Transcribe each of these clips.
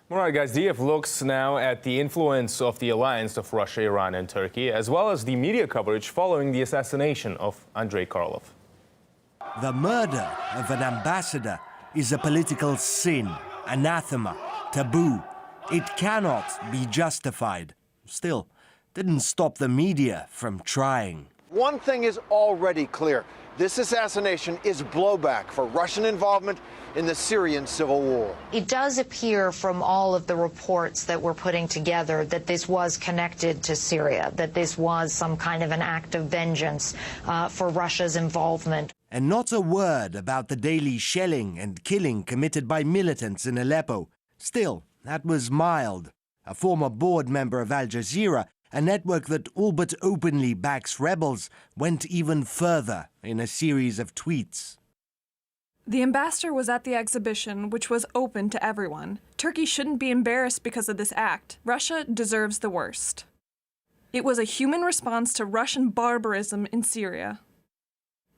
Murad Gazdiev looks now at the influence of the alliance of Russia, Iran and Turkey, as well as the media coverage following the assassination of Andrey Karlov. The murder of an ambassador is a political sin, anathema, taboo. It cannot be justified. Still, didn't stop the media from trying. One thing is already clear. This assassination is blowback for Russian involvement in the Syrian civil war. It does appear from all of the reports that we're putting together that this was connected to Syria, that this was some kind of an act of vengeance for Russia's involvement. And not a word about the daily shelling and killing committed by militants in Aleppo. Still, that was mild. A former board member of Al Jazeera, a network that all but openly backs rebels, went even further in a series of tweets. The ambassador was at the exhibition, which was open to everyone. Turkey shouldn't be embarrassed because of this act. Russia deserves the worst. It was a human response to Russian barbarism in Syria.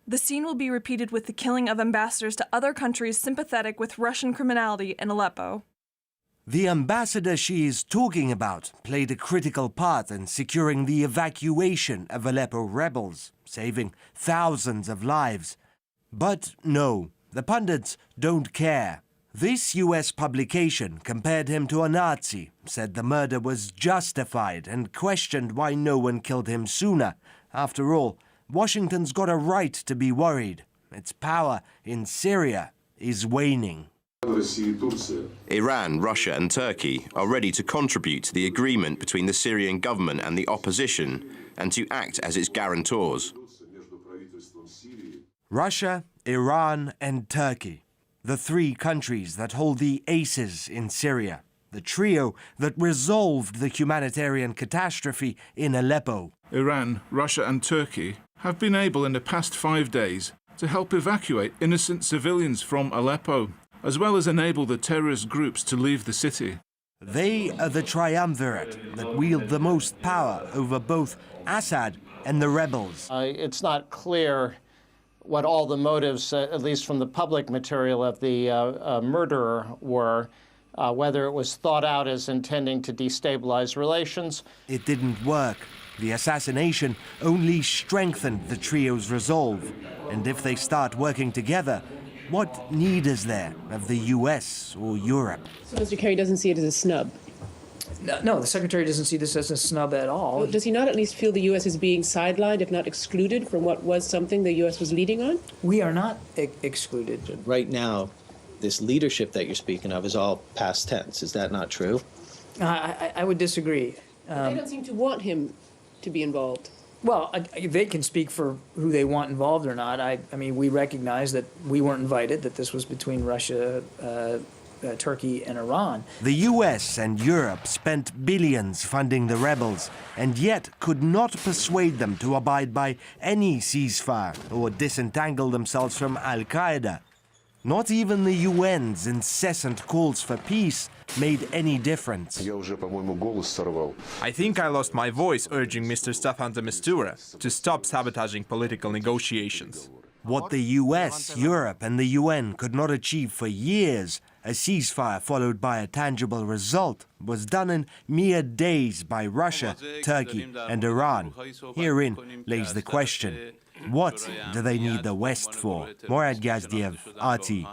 The scene will be repeated with the killing of ambassadors to other countries sympathetic with Russian criminality in Aleppo. The ambassador she is talking about played a critical part in securing the evacuation of Aleppo rebels, saving thousands of lives. But no, the pundits don't care. This US publication compared him to a Nazi, said the murder was justified, and questioned why no one killed him sooner. After all, Washington's got a right to be worried. Its power in Syria is waning. Iran, Russia and Turkey are ready to contribute to the agreement between the Syrian government and the opposition and to act as its guarantors. Russia, Iran and Turkey, the three countries that hold the aces in Syria, the trio that resolved the humanitarian catastrophe in Aleppo. Iran, Russia and Turkey have been able in the past 5 days to help evacuate innocent civilians from Aleppo, as well as enable the terrorist groups to leave the city. They are the triumvirate that wield the most power over both Assad and the rebels. It's not clear what all the motives, at least from the public material of the murderer, were, whether it was thought out as intending to destabilize relations. It didn't work. The assassination only strengthened the trio's resolve. And if they start working together, what need is there of the US or Europe? So Mr. Kerry doesn't see it as a snub? No, the Secretary doesn't see this as a snub at all. Well, does he not at least feel the U.S. is being sidelined, if not excluded, from what was something the U.S. was leading on? We are not excluded. Right now, this leadership that you're speaking of is all past tense. Is that not true? I would disagree. They don't seem to want him to be involved. Well, they can speak for who they want involved or not. I mean, we recognize that we weren't invited, that this was between Russia, Turkey and Iran. The US and Europe spent billions funding the rebels and yet could not persuade them to abide by any ceasefire or disentangle themselves from Al-Qaeda. Not even the UN's incessant calls for peace made any difference. I think I lost my voice urging Mr. Staffan de Mistura to stop sabotaging political negotiations. What the US, Europe and the UN could not achieve for years, a ceasefire followed by a tangible result, was done in mere days by Russia, Turkey and Iran. Herein lays the question. What do they need the West for? Murad Gazdiev, RT.